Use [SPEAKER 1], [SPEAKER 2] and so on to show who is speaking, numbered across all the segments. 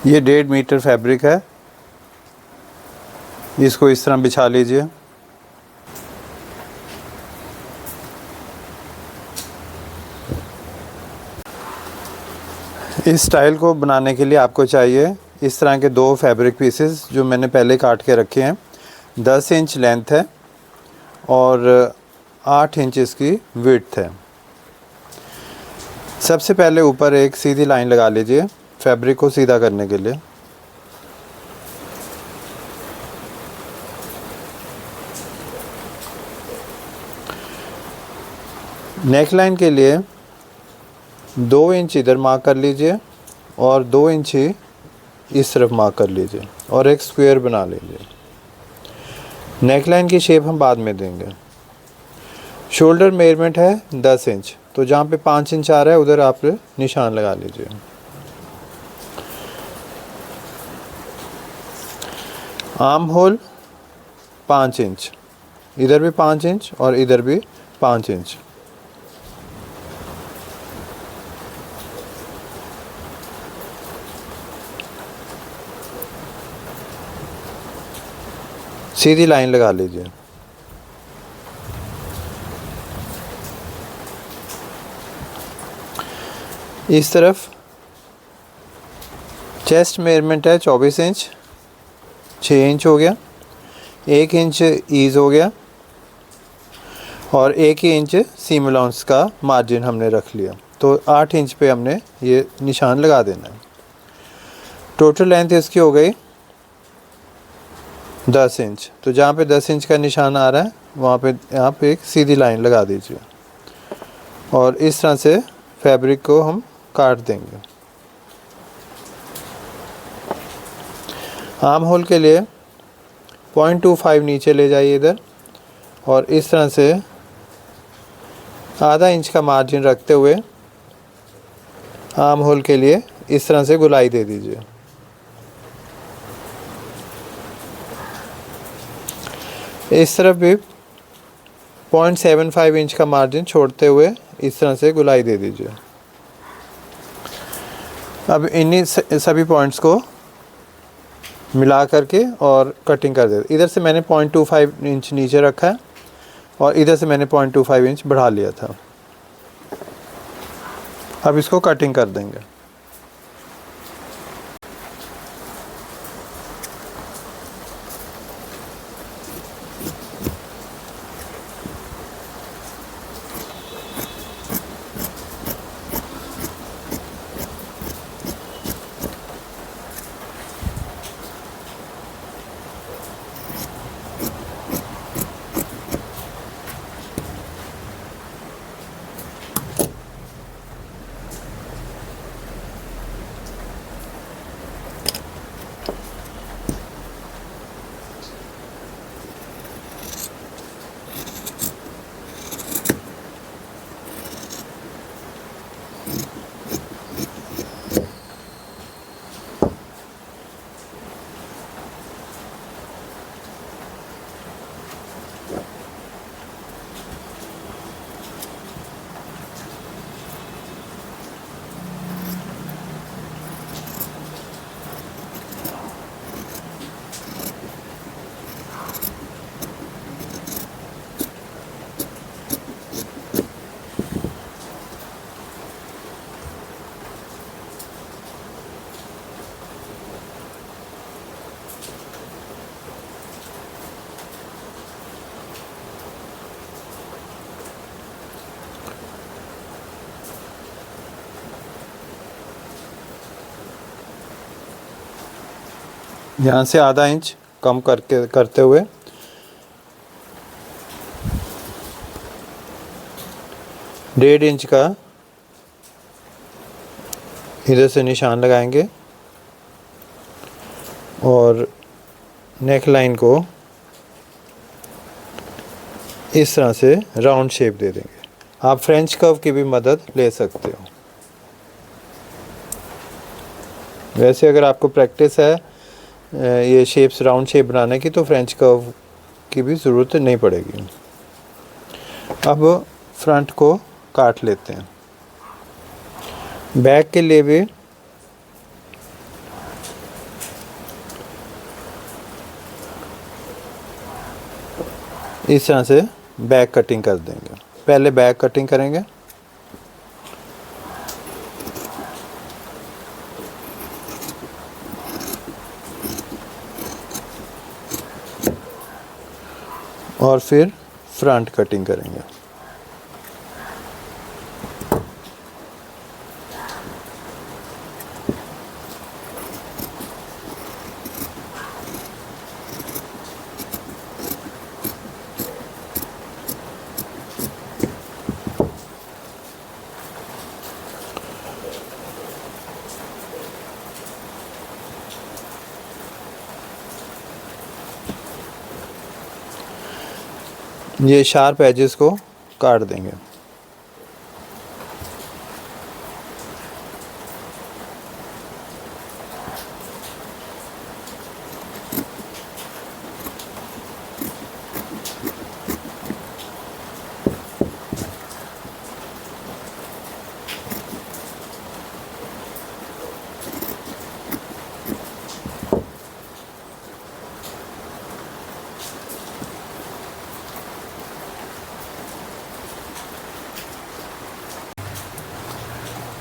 [SPEAKER 1] ये 1.5 metre fabric है, इसको इस तरह बिछा लीजिए। इस स्टाइल को बनाने के लिए आपको चाहिए इस तरह के 2 फैब्रिक पीसेस जो मैंने पहले काट के रखे हैं। 10 इंच लेंथ है और 8 इंच इसकी विड्थ है। सबसे पहले ऊपर एक सीधी लाइन लगा लीजिए फैब्रिक को सीधा करने के लिए। नेक लाइन के लिए 2 इंच इधर मार्क कर लीजिए और 2 इंच ही इस तरफ मार्क कर लीजिए और एक स्क्वायर बना लीजिए। नेक लाइन की शेप हम बाद में देंगे। शोल्डर मेजरमेंट है 10 इंच, तो जहाँ पे 5 इंच आ रहा है उधर आप निशान लगा लीजिए। आर्म होल 5 इंच, इधर भी 5 इंच और इधर भी 5 इंच। सीधी लाइन लगा लीजिए। इस तरफ चेस्ट मेजरमेंट है 24 इंच, 6 इंच हो गया, 1 इंच ईज हो गया और 1 ही इंच सीम अलाउंस का मार्जिन हमने रख लिया, तो 8 इंच पे हमने ये निशान लगा देना है। टोटल लेंथ इसकी हो गई 10 इंच, तो जहाँ पे 10 इंच का निशान आ रहा है वहाँ पे यहाँ पे एक सीधी लाइन लगा दीजिए और इस तरह से फैब्रिक को हम काट देंगे। आर्म होल के लिए 0.25 नीचे ले जाइए इधर और इस तरह से आधा इंच का मार्जिन रखते हुए आर्म होल के लिए इस तरह से गोलाई दे दीजिए। इस तरफ भी 0.75 इंच का मार्जिन छोड़ते हुए इस तरह से गोलाई दे दीजिए। अब इन्हीं सभी पॉइंट्स को मिला करके और कटिंग कर दे। इधर से मैंने 0.25 इंच नीचे रखा है और इधर से मैंने 0.25 इंच बढ़ा लिया था। अब इसको कटिंग कर देंगे। यहाँ से आधा इंच कम करते हुए डेढ़ इंच का इधर से निशान लगाएंगे और नेक लाइन को इस तरह से राउंड शेप दे देंगे। आप फ्रेंच कर्व की भी मदद ले सकते हो। वैसे अगर आपको प्रैक्टिस है ये शेप्स राउंड शेप बनाने की तो फ्रेंच कर्व की भी ज़रूरत नहीं पड़ेगी। अब फ्रंट को काट लेते हैं। बैक के लिए भी इस तरह से बैक कटिंग कर देंगे। पहले बैक कटिंग करेंगे, और फिर फ्रंट कटिंग करेंगे। ये शार्प एजेस को काट देंगे।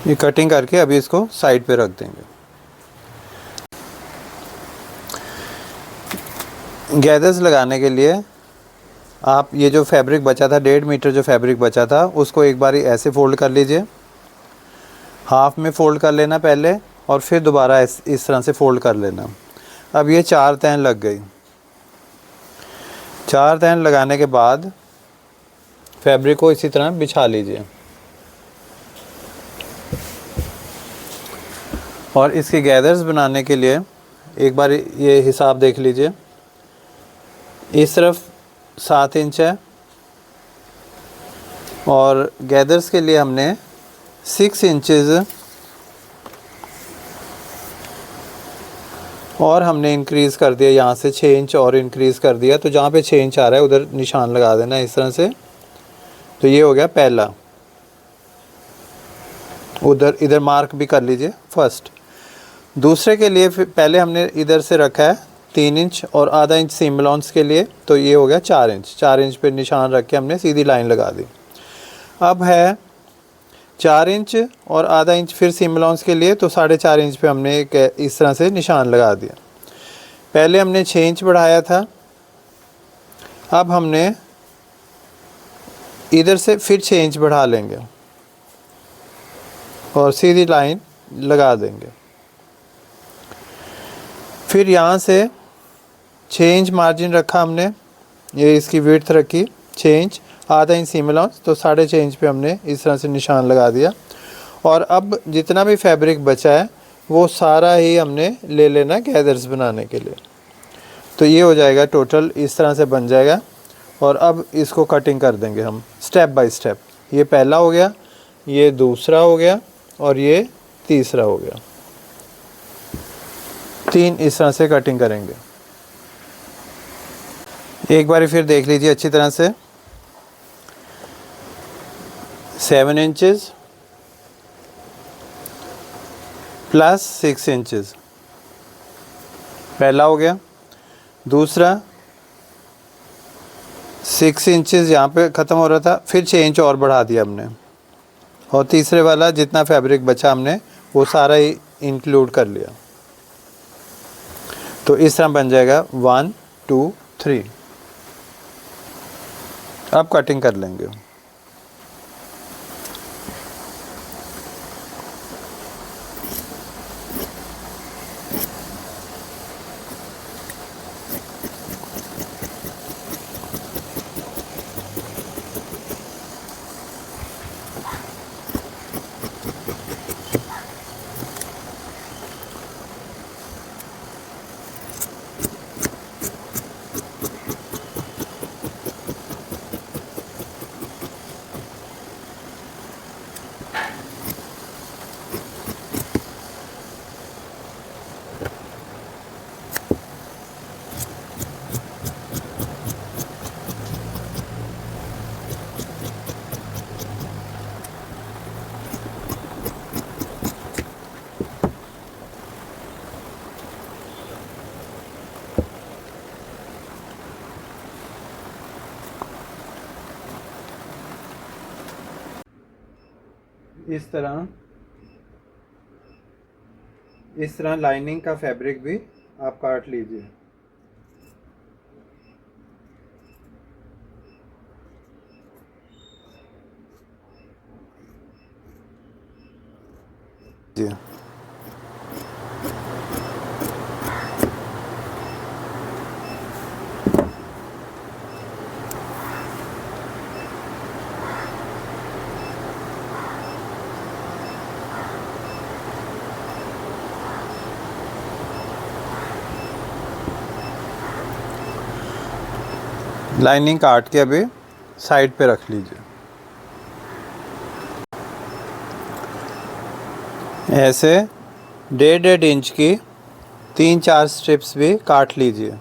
[SPEAKER 1] ये कटिंग करके अभी इसको साइड पे रख देंगे। गैदर्स लगाने के लिए आप ये जो फैब्रिक बचा था, 1.5 मीटर जो फैब्रिक बचा था, उसको एक बारी ऐसे फ़ोल्ड कर लीजिए। हाफ में फ़ोल्ड कर लेना पहले, और फिर दोबारा इस तरह से फ़ोल्ड कर लेना। अब ये 4 तैन लग गई। 4 तैन लगाने के बाद फैब्रिक को इसी तरह बिछा लीजिए, और इसके गैदर्स बनाने के लिए एक बार ये हिसाब देख लीजिए। इस तरफ 7 इंच है, और गैदर्स के लिए हमने 6 इंचेस और हमने इंक्रीज़ कर दिया, यहाँ से 6 इंच और इंक्रीज़ कर दिया। तो जहाँ पे 6 इंच आ रहा है उधर निशान लगा देना इस तरह से। तो ये हो गया पहला। उधर इधर मार्क भी कर लीजिए फर्स्ट। दूसरे के लिए फिर पहले हमने इधर से रखा है 3 इंच और आधा इंच सीम अलाउंस के लिए, तो ये हो गया 4 इंच। 4 इंच पे निशान रख के हमने सीधी लाइन लगा दी। अब है 4 इंच और आधा इंच फिर सीम अलाउंस के लिए, तो 4.5 इंच पे हमने इस तरह से निशान लगा दिया। पहले हमने 6 इंच बढ़ाया था, अब हमने इधर से फिर 6 इंच बढ़ा लेंगे और सीधी लाइन लगा देंगे। फिर यहाँ से 6 इंच मार्जिन रखा हमने, ये इसकी विड्थ रखी 6 इंच, आधा इंच सीम अलाउंस, तो 6.5 इंच पे हमने इस तरह से निशान लगा दिया। और अब जितना भी फैब्रिक बचा है वो सारा ही हमने ले लेना गैदर्स बनाने के लिए। तो ये हो जाएगा टोटल, इस तरह से बन जाएगा। और अब इसको कटिंग कर देंगे हम स्टेप बाय स्टेप। ये पहला हो गया, ये दूसरा हो गया, और ये तीसरा हो गया। 3 इस तरह से कटिंग करेंगे। एक बार फिर देख लीजिए अच्छी तरह से। 7 इंचेस प्लस 6 इंचेस पहला हो गया। दूसरा 6 इंचेस यहाँ पे ख़त्म हो रहा था, फिर 6 इंच और बढ़ा दिया हमने। और तीसरे वाला जितना फैब्रिक बचा हमने वो सारा ही इंक्लूड कर लिया। तो इस तरह बन जाएगा 1 2 3। अब कटिंग कर लेंगे। इस तरह लाइनिंग का फैब्रिक भी आप काट लीजिए। जी लाइनिंग काट के अभी साइड पे रख लीजिए। ऐसे 1.5 इंच की 3-4 स्ट्रिप्स भी काट लीजिए।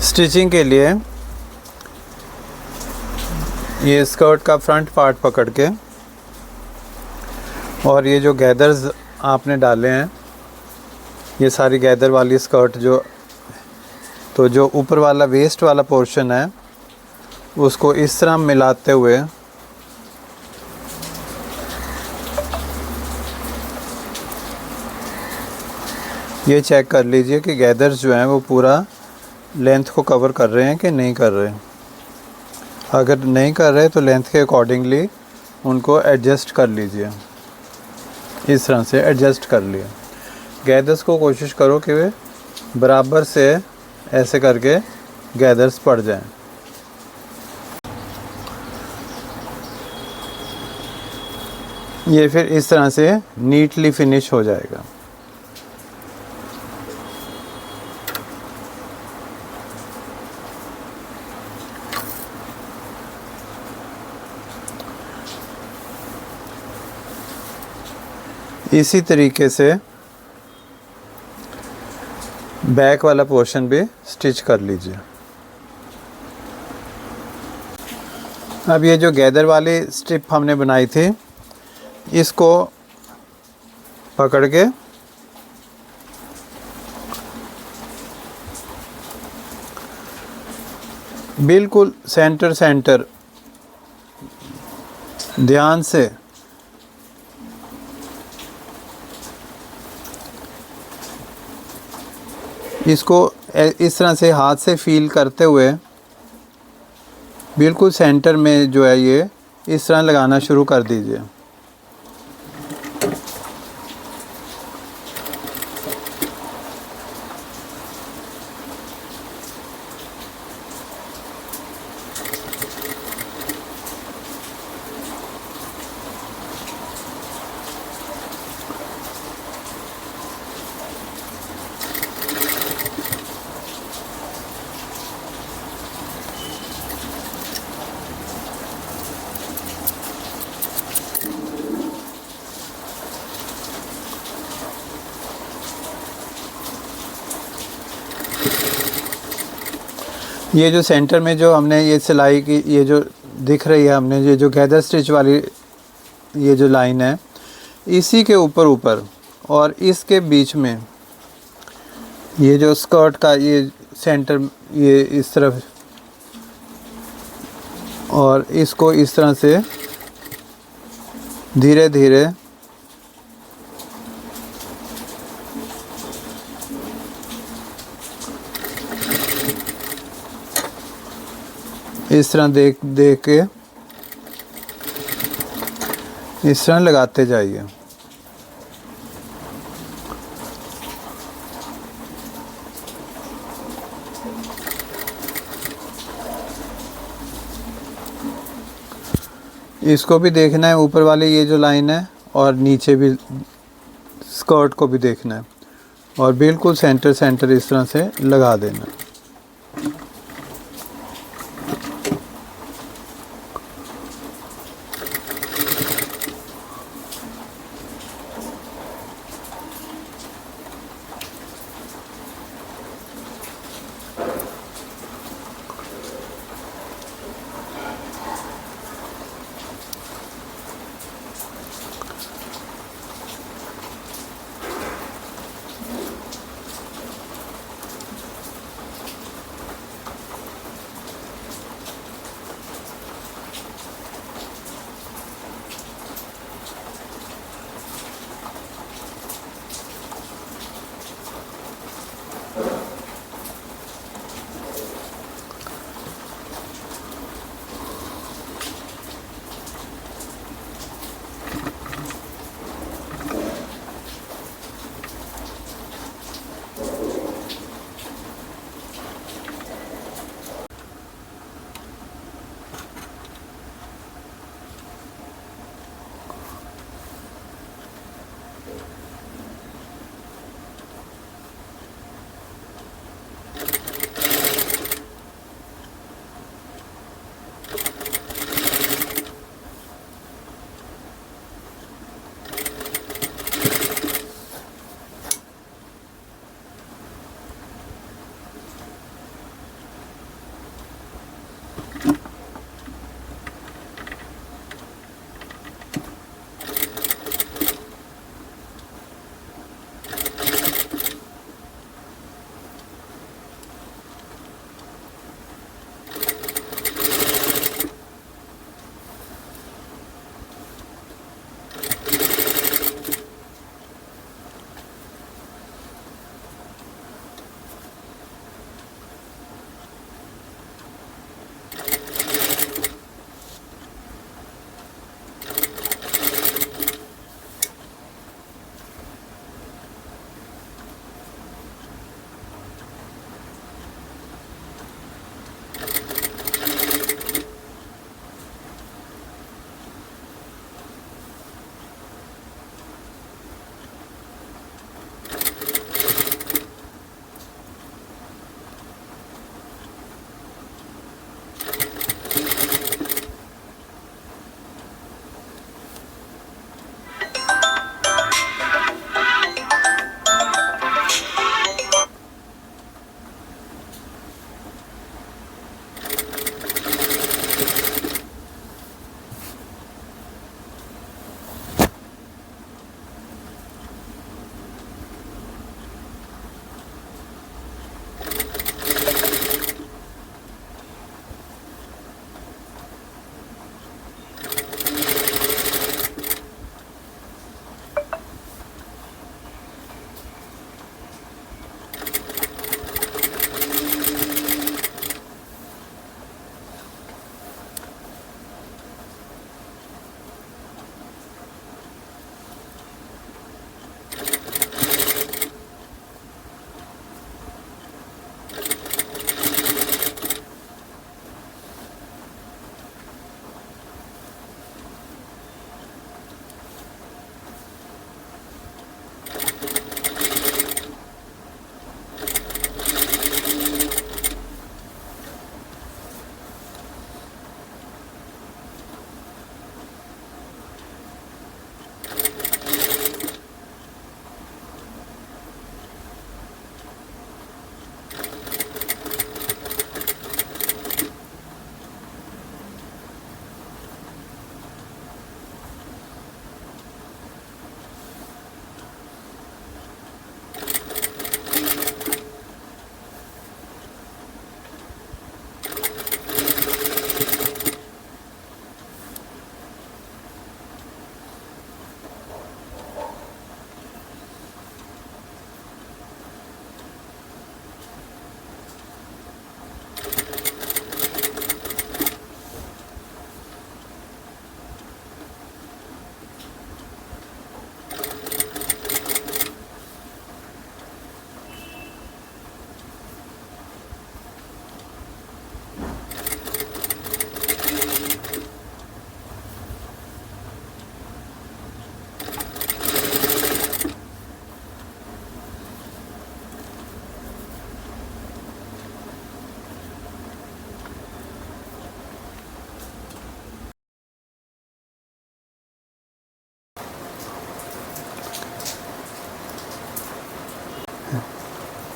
[SPEAKER 1] स्टिचिंग के लिए ये स्कर्ट का फ्रंट पार्ट पकड़ के और ये जो गैदर्स आपने डाले हैं, ये सारी गैदर वाली स्कर्ट जो ऊपर वाला वेस्ट वाला पोर्शन है उसको इस तरह मिलाते हुए ये चेक कर लीजिए कि गैदर्स जो हैं वो पूरा लेंथ को कवर कर रहे हैं कि नहीं कर रहे। अगर नहीं कर रहे तो लेंथ के अकॉर्डिंगली उनको एडजस्ट कर लीजिए। इस तरह से एडजस्ट कर लिए। गैदर्स को कोशिश करो कि वे बराबर से ऐसे करके गैदर्स पड़ जाएं। ये फिर इस तरह से नीटली फिनिश हो जाएगा। इसी तरीके से बैक वाला पोर्शन भी स्टिच कर लीजिए। अब ये जो गैदर वाली स्ट्रिप हमने बनाई थी इसको पकड़ के बिल्कुल सेंटर ध्यान से इसको इस तरह से हाथ से फील करते हुए बिल्कुल सेंटर में जो है ये इस तरह लगाना शुरू कर दीजिए। ये जो सेंटर में जो हमने ये सिलाई की ये जो दिख रही है हमने ये जो गैदर स्टिच वाली ये जो लाइन है इसी के ऊपर और इसके बीच में ये जो स्कर्ट का ये सेंटर ये इस तरफ और इसको इस तरह से धीरे धीरे इस तरह देख देख के इस तरह लगाते जाइए। इसको भी देखना है, ऊपर वाली ये जो लाइन है, और नीचे भी स्कर्ट को भी देखना है, और बिल्कुल सेंटर सेंटर इस तरह से लगा देना।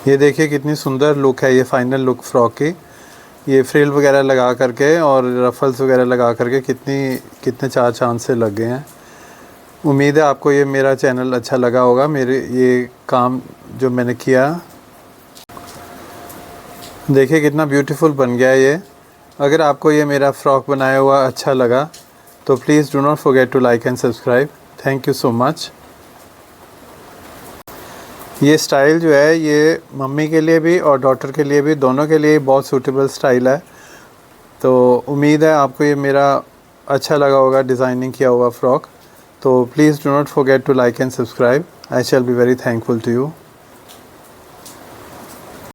[SPEAKER 1] ये देखिए कितनी सुंदर लुक है ये फाइनल लुक फ्रॉक की। ये फ्रिल वगैरह लगा करके और रफल्स वगैरह लगा करके कितने चार चांद से लग गए हैं। उम्मीद है आपको ये मेरा चैनल अच्छा लगा होगा, मेरे ये काम जो मैंने किया। देखिए कितना ब्यूटीफुल बन गया है ये। अगर आपको ये मेरा फ़्रॉक बनाया हुआ अच्छा लगा तो please do not forget to like and subscribe. Thank you so much. ये स्टाइल जो है ये मम्मी के लिए भी और डॉटर के लिए भी, दोनों के लिए बहुत सूटेबल स्टाइल है। तो उम्मीद है आपको ये मेरा अच्छा लगा होगा डिज़ाइनिंग किया हुआ फ़्रॉक। तो please do not forget to like and subscribe. I shall be very thankful to you.